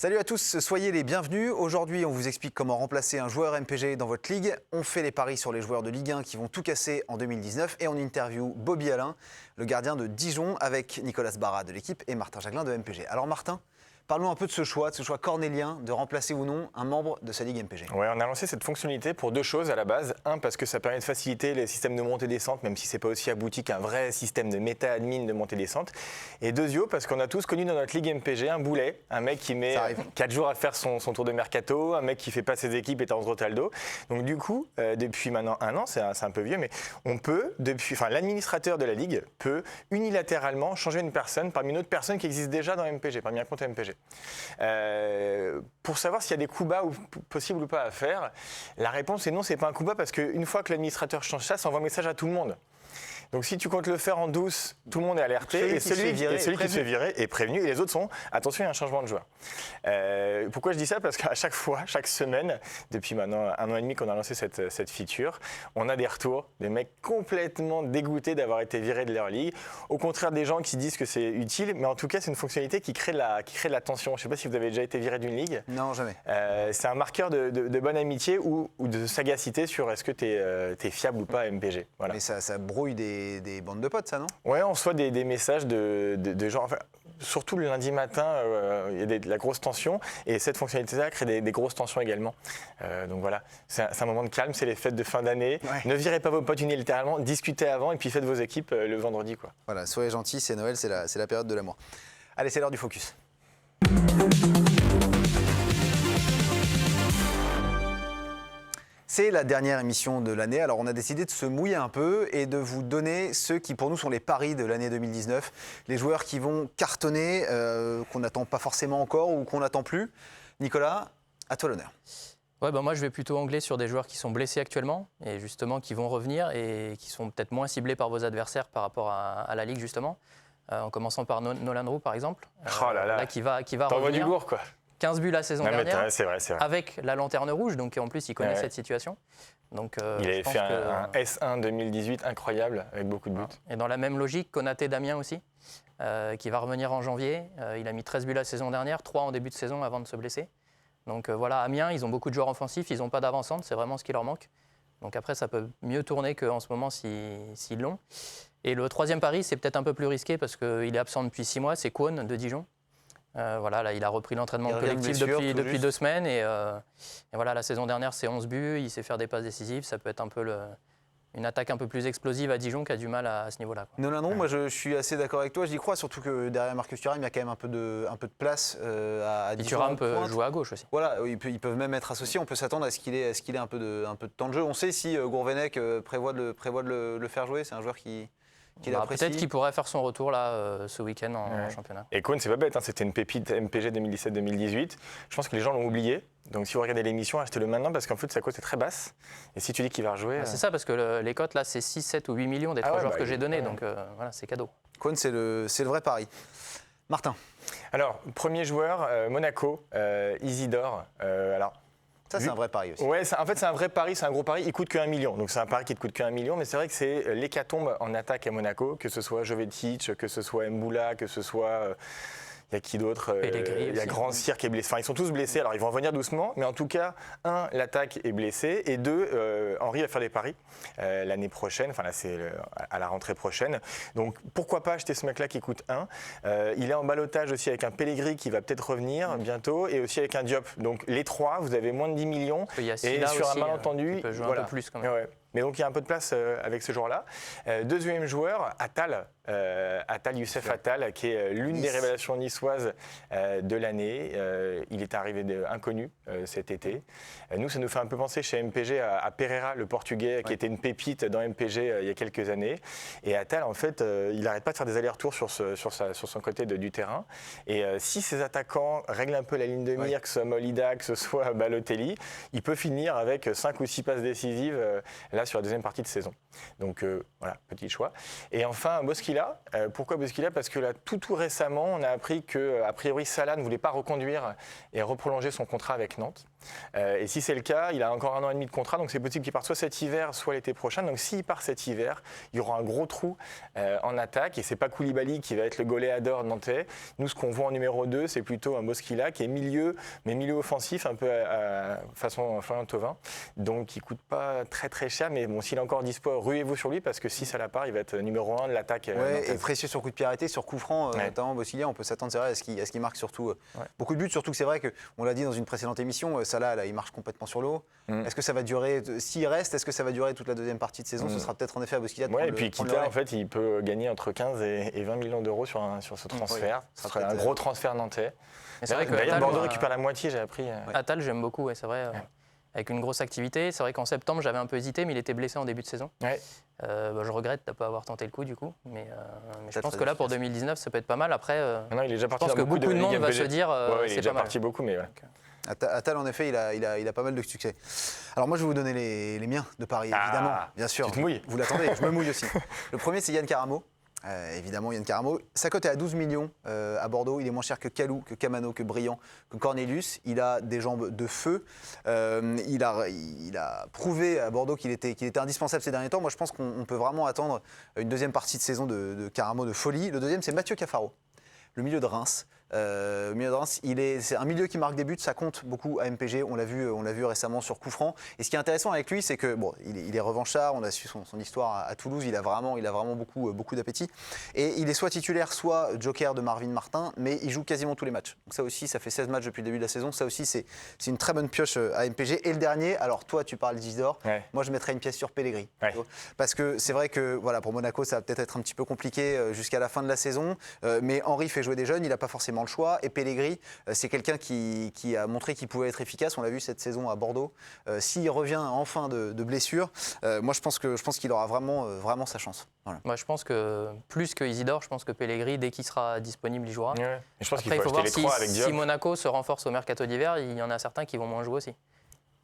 Salut à tous, soyez les bienvenus. Aujourd'hui, on vous explique comment remplacer un joueur MPG dans votre ligue. On fait les paris sur les joueurs de Ligue 1 qui vont tout casser en 2019 et on interview Bobby Alain, le gardien de Dijon, avec Nicolas Barra de l'équipe et Martin Jacquelin de MPG. Alors Martin, parlons un peu de ce choix cornélien de remplacer ou non un membre de sa ligue MPG. Ouais, on a lancé cette fonctionnalité pour deux choses à la base. Un, parce que ça permet de faciliter les systèmes de montée-descente, même si c'est pas aussi abouti qu'un vrai système de méta-admin de montée-descente. Et deuxièmement, parce qu'on a tous connu dans notre ligue MPG un boulet, un mec qui met 4 jours à faire son tour de mercato, un mec qui fait pas ses équipes étant Rotaldo. Donc du coup, depuis maintenant un an, c'est un peu vieux, mais on peut, l'administrateur de la ligue peut unilatéralement changer une personne parmi une autre personne qui existe déjà dans MPG, parmi un compte MPG. Pour savoir s'il y a des coups bas possibles ou pas à faire, la réponse est non, c'est pas un coup bas parce qu'une fois que l'administrateur change ça envoie un message à tout le monde. Donc si tu comptes le faire en douce, tout le monde est alerté et celui qui se fait virer est prévenu et les autres sont attention, il y a un changement de joueur. Pourquoi je dis ça? Parce qu'à chaque fois, chaque semaine, depuis maintenant 1 an et demi qu'on a lancé cette feature, on a des retours, des mecs complètement dégoûtés d'avoir été virés de leur ligue. Au contraire des gens qui disent que c'est utile, mais en tout cas c'est une fonctionnalité qui crée de la tension. Je ne sais pas si vous avez déjà été viré d'une ligue. Non, jamais. C'est un marqueur de bonne amitié ou de sagacité sur est-ce que tu es fiable ou pas à MPG. Voilà. Mais ça brouille des bandes de potes, ça, non? Ouais, on reçoit des messages de gens. Enfin, surtout le lundi matin, il y a de la grosse tension et cette fonctionnalité-là crée des grosses tensions également. Donc voilà, c'est un moment de calme, c'est les fêtes de fin d'année. Ouais. Ne virez pas vos potes unilatéralement, discutez avant et puis faites vos équipes le vendredi, quoi. Voilà, soyez gentils, c'est Noël, c'est la période de l'amour. Allez, c'est l'heure du focus. C'est la dernière émission de l'année, alors on a décidé de se mouiller un peu et de vous donner ceux qui pour nous sont les paris de l'année 2019, les joueurs qui vont cartonner, qu'on n'attend pas forcément encore ou qu'on n'attend plus. Nicolas, à toi l'honneur. Ouais, moi je vais plutôt angler sur des joueurs qui sont blessés actuellement et justement qui vont revenir et qui sont peut-être moins ciblés par vos adversaires par rapport à la Ligue justement, en commençant par Nolan Roux par exemple, là, qui va revenir. Du lourd, quoi. 15 buts la saison dernière, c'est vrai. Avec la lanterne rouge, donc en plus il connaît cette situation. Donc, il avait fait un S1 2018 incroyable avec beaucoup de buts. Et dans la même logique, Konaté Damien aussi, qui va revenir en janvier. Il a mis 13 buts la saison dernière, 3 en début de saison avant de se blesser. Donc voilà, Amiens, ils ont beaucoup de joueurs offensifs, ils n'ont pas d'avant-centre, c'est vraiment ce qui leur manque. Donc après, ça peut mieux tourner qu'en ce moment s'ils l'ont. Et le troisième pari, c'est peut-être un peu plus risqué parce qu'il est absent depuis 6 mois, c'est Kwon de Dijon. Là, il a repris l'entraînement collectif depuis 2 semaines et voilà, la saison dernière c'est 11 buts, il sait faire des passes décisives, ça peut être un peu une attaque un peu plus explosive à Dijon qui a du mal à ce niveau-là. Nolan Roux, moi je suis assez d'accord avec toi, j'y crois, surtout que derrière Marcus Thuram, il y a quand même un peu de place à Dijon. Thuram peut jouer à gauche aussi. Voilà, ils peuvent même être associés, on peut s'attendre à ce qu'il ait un peu de temps de jeu. On sait si Gourvenec prévoit de le faire jouer, c'est un joueur qui peut-être qu'il pourrait faire son retour là ce week-end en championnat. Et Kwon, c'est pas bête, c'était une pépite MPG 2017-2018. Je pense que les gens l'ont oublié. Donc si vous regardez l'émission, achetez-le maintenant parce qu'en fait sa cote est très basse. Et si tu dis qu'il va rejouer... C'est ça, parce que les cotes là c'est 6, 7 ou 8 millions des 3 joueurs que j'ai donnés. Donc voilà, c'est cadeau. Kwon, c'est le vrai pari. Martin. Alors, premier joueur, Monaco, Isidore. Ça, c'est un vrai pari aussi. Ouais, en fait, c'est un vrai pari, c'est un gros pari. Il coûte que 1 million. Donc, c'est un pari qui ne coûte que 1 million. Mais c'est vrai que c'est l'hécatombe en attaque à Monaco, que ce soit Jovetic, que ce soit Mboula, que ce soit. Il y a qui d'autre? Il y a Grand Cyr qui est blessé. Enfin, ils sont tous blessés. Alors, ils vont revenir doucement. Mais en tout cas, 1, l'attaque est blessée. Et 2, Henry va faire des paris l'année prochaine. Enfin, là, c'est à la rentrée prochaine. Donc, pourquoi pas acheter ce mec-là qui coûte 1. Il est en ballottage aussi avec un Pellegrini qui va peut-être revenir bientôt. Et aussi avec un Diop. Donc, les 3, vous avez moins de 10 millions. Il y a et sur aussi, un malentendu, il peut jouer un peu plus quand même. Ouais. Mais donc il y a un peu de place avec ce joueur-là. Deuxième joueur, Attal Youssef Attal, qui est l'une des révélations niçoises de l'année. Il est arrivé inconnu cet été. Nous, ça nous fait un peu penser chez MPG à Pereira, le Portugais, qui était une pépite dans MPG il y a quelques années. Et Attal, en fait, il n'arrête pas de faire des allers-retours sur son côté du terrain. Et si ces attaquants règlent un peu la ligne de mire, que ce soit Molida, que ce soit Balotelli, il peut finir avec 5 ou 6 passes décisives là sur la deuxième partie de saison. Donc voilà, petit choix. Et enfin, Bosquilla. Pourquoi Bosquilla? Parce que là, tout récemment, on a appris que, a priori, Salah ne voulait pas reconduire et reprolonger son contrat avec Nantes. Et si c'est le cas, il a encore 1 an et demi de contrat, donc c'est possible qu'il parte soit cet hiver, soit l'été prochain. Donc s'il part cet hiver, il y aura un gros trou en attaque, et c'est pas Koulibaly qui va être le goléador nantais. Nous, ce qu'on voit en numéro 2, c'est plutôt un Bosquilla qui est milieu, mais milieu offensif, un peu façon Florian Thauvin. Donc il coûte pas très très cher, mais bon, s'il est encore dispo, ruez-vous sur lui, parce que si ça la part, il va être numéro 1 de l'attaque. Et précieux sur coup de pied arrêté, sur coup franc, notamment Bosquilla, on peut s'attendre à ce qu'il marque surtout beaucoup de buts, surtout que c'est vrai qu'on l'a dit dans une précédente émission, Salah, là, il marche complètement sur l'eau. Est-ce que ça va durer, s'il reste, est-ce que ça va durer toute la deuxième partie de saison? Ce sera peut-être en effet à Bosquilla de et puis Kita, en fait, il peut gagner entre 15 et 20 millions d'euros sur ce transfert. Ce serait un gros transfert nantais. C'est vrai que d'ailleurs, Bordeaux récupère la moitié, j'ai appris. Attal, j'aime beaucoup, c'est vrai. Avec une grosse activité. C'est vrai qu'en septembre, j'avais un peu hésité, mais il était blessé en début de saison. Je regrette de ne pas avoir tenté le coup, du coup. Mais je pense que là, pour 2019, ça peut être pas mal. Après, non, il est déjà parti je pense que beaucoup de monde va se dire il est déjà parti beaucoup, mais Attal, en effet, il a pas mal de succès. Alors moi, je vais vous donner les miens de Paris, évidemment, bien sûr. Tu te mouilles. Vous l'attendez, je me mouille aussi. Le premier, c'est Yann Caramo. Évidemment, Yann Caramo. Sa cote est à 12 millions à Bordeaux. Il est moins cher que Kalou, que Camano, que Briand, que Cornelius. Il a des jambes de feu. Il a prouvé à Bordeaux qu'il était indispensable ces derniers temps. Moi, je pense qu'on peut vraiment attendre une deuxième partie de saison de Caramo de folie. Le deuxième, c'est Mathieu Cafaro, le milieu de Reims. C'est un milieu qui marque des buts, ça compte beaucoup à MPG, on l'a vu récemment sur coup franc. Et ce qui est intéressant avec lui, c'est que il est revanchard, on a su son histoire à Toulouse, il a vraiment beaucoup d'appétit. Et il est soit titulaire, soit joker de Marvin Martin, mais il joue quasiment tous les matchs. Donc ça aussi, ça fait 16 matchs depuis le début de la saison, ça aussi c'est une très bonne pioche à MPG. Et le dernier, alors toi tu parles d'Isidore, moi je mettrais une pièce sur Pellegrini. Parce que c'est vrai que pour Monaco, ça va peut-être être un petit peu compliqué jusqu'à la fin de la saison, mais Henry fait jouer des jeunes, il n'a pas forcément le choix. Et Pellegrini, c'est quelqu'un qui a montré qu'il pouvait être efficace. On l'a vu cette saison à Bordeaux. S'il revient enfin de blessure, moi je pense qu'il aura vraiment sa chance. Voilà. Moi, je pense que plus que Isidore, je pense que Pellegrini, dès qu'il sera disponible, il jouera. Je pense Après, il faut voir si Monaco se renforce au mercato d'hiver, il y en a certains qui vont moins jouer aussi.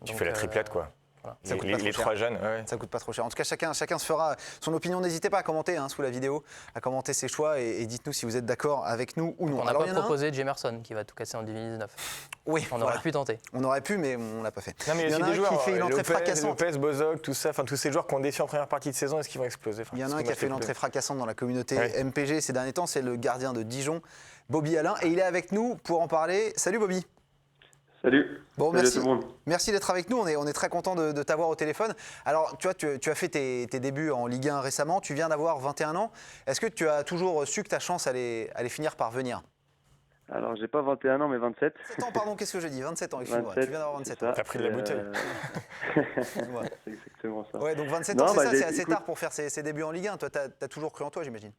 Tu fais la triplette, quoi. Voilà. Les 3 jeunes, ça coûte pas trop cher. En tout cas, chacun se fera son opinion. N'hésitez pas à commenter sous la vidéo, à commenter ses choix et dites-nous si vous êtes d'accord avec nous ou non. On n'a pas proposé Jemerson qui va tout casser en 2019. Oui, on aurait pu tenter. On aurait pu, mais on l'a pas fait. Non, mais il y en a un qui fait une entrée fracassante. Lopez, Bozok, tout ça, tous ces joueurs qui ont déçu en première partie de saison, est-ce qu'ils vont exploser? Il y en a un qui a fait une entrée fracassante dans la communauté MPG ces derniers temps, c'est le gardien de Dijon, Bobby Alain, et il est avec nous pour en parler. Salut Bobby. Salut. Bon, Salut à tout le monde. Merci d'être avec nous. On est très content de t'avoir au téléphone. Alors, tu as fait tes débuts en Ligue 1 récemment. Tu viens d'avoir 21 ans. Est-ce que tu as toujours su que ta chance allait finir par venir? Alors, j'ai pas 21 ans, mais 27. 27 ans, pardon, qu'est-ce que je dis? 27 ans, excuse-moi. Tu viens d'avoir 27 ans. T'as pris de la bouteille. C'est exactement ça. Ouais, donc 27 ans, c'est assez tard pour faire ses débuts en Ligue 1. Toi, t'as toujours cru en toi, j'imagine.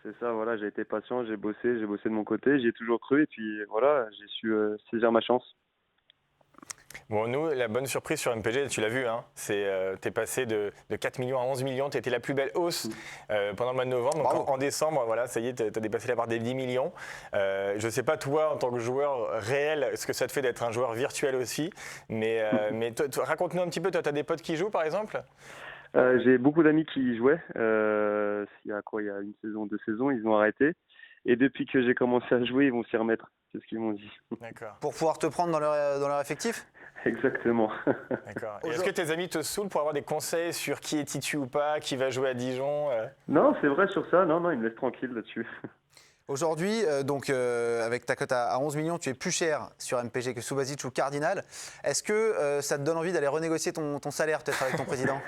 C'est ça, voilà, j'ai été patient, j'ai bossé de mon côté, j'y ai toujours cru, et puis voilà, j'ai su saisir ma chance. Bon, nous, la bonne surprise sur MPG, tu l'as vu, t'es passé de 4 millions à 11 millions, t'étais la plus belle hausse pendant le mois de novembre. Donc en décembre, voilà, ça y est, t'as dépassé la barre des 10 millions. Je ne sais pas, toi, en tant que joueur réel, ce que ça te fait d'être un joueur virtuel aussi. Mais raconte-nous un petit peu, toi, t'as des potes qui jouent, par exemple? J'ai beaucoup d'amis qui y jouaient. Il y a 1 saison, 2 saisons, ils ont arrêté. Et depuis que j'ai commencé à jouer, ils vont s'y remettre. C'est ce qu'ils m'ont dit. D'accord. Pour pouvoir te prendre dans leur effectif? Exactement. D'accord. Et est-ce que tes amis te saoulent pour avoir des conseils sur qui est titu ou pas, qui va jouer à Dijon? Non, c'est vrai sur ça. Non, ils me laissent tranquille là-dessus. Aujourd'hui, avec ta cote à 11 millions, tu es plus cher sur MPG que Subasic ou Cardinal. Est-ce que ça te donne envie d'aller renégocier ton salaire peut-être avec ton président?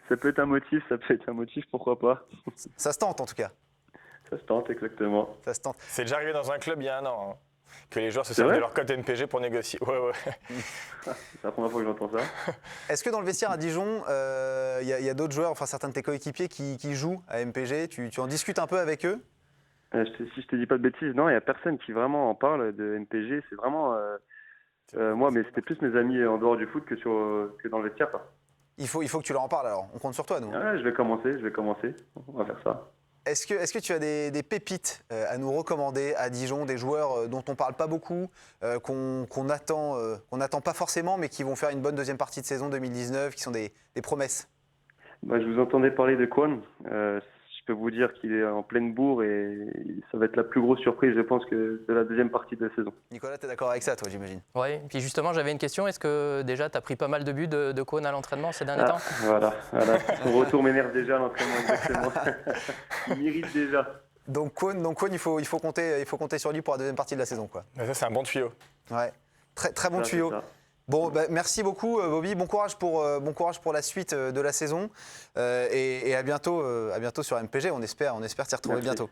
Ça peut être un motif, pourquoi pas. Ça se tente en tout cas. Ça se tente, exactement. Ça se tente. C'est déjà arrivé dans un club il y a 1 an, que les joueurs se servent de leur cote MPG pour négocier. Ouais. C'est la première fois que j'entends ça. Est-ce que dans le vestiaire à Dijon, il y a d'autres joueurs, enfin certains de tes coéquipiers qui jouent à MPG, tu en discusques un peu avec eux? Si je te dis pas de bêtises, non, il n'y a personne qui vraiment en parle de MPG. C'est vraiment moi, mais c'était plus mes amis en dehors du foot que dans le vestiaire. Quoi. Il faut que tu leur en parles alors. On compte sur toi, nous. Ouais, je vais commencer. On va faire ça. Est-ce que tu as des pépites à nous recommander à Dijon, des joueurs dont on ne parle pas beaucoup, qu'on n'attend pas forcément, mais qui vont faire une bonne deuxième partie de saison 2019, qui sont des promesses? Je vous entendais parler de Kwon. Je je peux vous dire qu'il est en pleine bourre et ça va être la plus grosse surprise, je pense, que de la deuxième partie de la saison. Nicolas, tu es d'accord avec ça, toi, j'imagine? Oui, puis justement, j'avais une question. Est-ce que déjà, tu as pris pas mal de buts de Kwon à l'entraînement ces derniers temps? Voilà. Son retour m'énerve déjà à l'entraînement, exactement. Il m'irrite déjà. Donc Kwon, il faut compter sur lui pour la deuxième partie de la saison, quoi. Ça, c'est un bon tuyau. Ouais, très bon Ça, c'est tuyau. ça. Bon, merci beaucoup, Bobby. Bon courage pour la suite de la saison et à bientôt sur MPG. On espère t'y retrouver Merci. bientôt.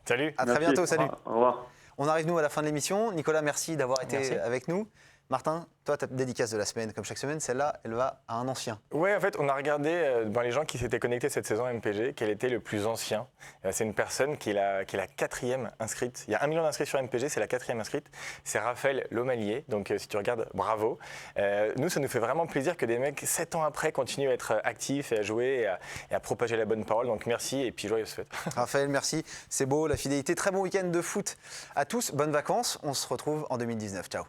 Salut. À très Merci. bientôt, salut. Au revoir. On arrive nous à la fin de l'émission. Nicolas, merci d'avoir été Merci. avec nous. Martin, toi, ta dédicace de la semaine, comme chaque semaine, celle-là, elle va à un ancien. Ouais, en fait, on a regardé dans les gens qui s'étaient connectés cette saison MPG, quel était le plus ancien. C'est une personne qui est la 4e inscrite. Il y a 1 million d'inscrits sur MPG, c'est la 4e inscrite. C'est Raphaël Lomalier. Donc, si tu regardes, bravo. Nous, ça nous fait vraiment plaisir que des mecs, 7 ans après, continuent à être actifs et à jouer et à propager la bonne parole. Donc, merci et puis joyeuses fêtes. Raphaël, merci. C'est beau, la fidélité. Très bon week-end de foot à tous. Bonnes vacances. On se retrouve en 2019. Ciao.